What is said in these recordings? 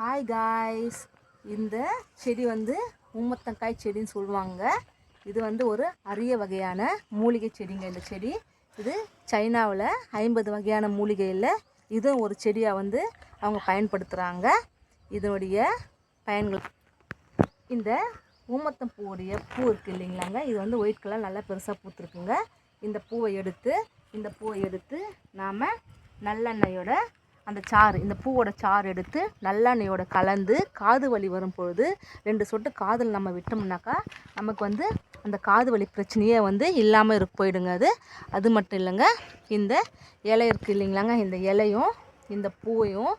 Hi guys, இந்த செடி வந்து ஊமத்தங்காய் செடின்னு சொல்லுவாங்க. இது வந்து ஒரு அரிய வகையான மூலிகை செடிங்க. இந்த செடி இது சைனாவில் 50 வகையான மூலிகையில் இதுவும் ஒரு செடியாக வந்து அவங்க பயன்படுத்துகிறாங்க. இதனுடைய பயன்கள், இந்த ஊமத்தம் பூவுடைய பூ இருக்குது இல்லைங்களாங்க, இது வந்து ஒயிட் கலர் நல்லா பெருசாக பூத்துருக்குங்க. இந்த பூவை எடுத்து நாம் நல்லெண்ணெயோட அந்த சாறு, இந்த பூவோட சாறு எடுத்து நல்லெண்ணெயோட கலந்து காது வலி வரும் பொழுது 2 சொட்டு காதில் நம்ம விட்டோம்னாக்கா நமக்கு வந்து அந்த காது வலி பிரச்சனையே வந்து இல்லாமல் போயிடுங்க. அது மட்டும் இல்லைங்க, இந்த இலை இருக்குது இல்லைங்களாங்க, இந்த இலையும் இந்த பூவையும்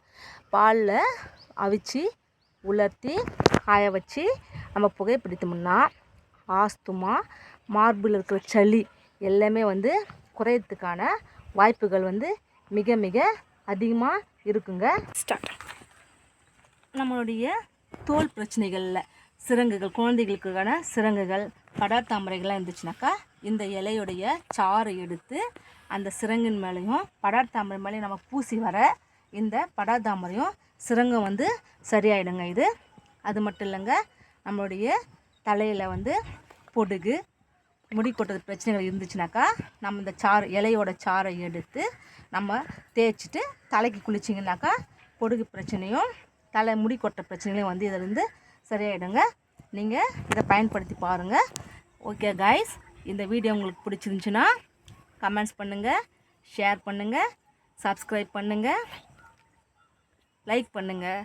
பாலில் அவிச்சு உலர்த்தி காய வச்சு நம்ம புகைப்பிடித்தோம்னா ஆஸ்துமா, மார்பில் இருக்கிற சளி எல்லாமே வந்து குறையறதுக்கான வாய்ப்புகள் வந்து மிக மிக அதிகமாக இருக்குங்க. நம்மளுடைய தோல் பிரச்சனைகளில் சிரங்குகள், குழந்தைகளுக்கான சிரங்குகள், படார்த்தாமரைகள்லாம் இருந்துச்சுனாக்கா இந்த இலையுடைய சாறு எடுத்து அந்த சிரங்கின் மேலேயும் படார்த்தாமரை மேலேயும் நம்ம பூசி வர இந்த படார்த்தாமரையும் சிரங்கம் வந்து சரியாயிடுங்க. அது மட்டும் இல்லைங்க, நம்மளுடைய தலையில் வந்து பொடுகு, முடி கொட்டுறது பிரச்சனைகள் இருந்துச்சுனாக்கா நம்ம இந்த இலையோட சாறை எடுத்து நம்ம தேய்ச்சிட்டு தலைக்கு குளிச்சிங்கனாக்கா பொடுகு பிரச்சனையும் முடி கொட்டுற பிரச்சனைகளையும் வந்து இதிலேருந்து சரியாயிடுங்க. நீங்கள் இதை பயன்படுத்தி பாருங்கள். ஓகே காய்ஸ், இந்த வீடியோ உங்களுக்கு பிடிச்சிருந்துச்சுன்னா கமெண்ட்ஸ் பண்ணுங்கள், ஷேர் பண்ணுங்கள், சப்ஸ்கிரைப் பண்ணுங்கள், லைக் பண்ணுங்கள்.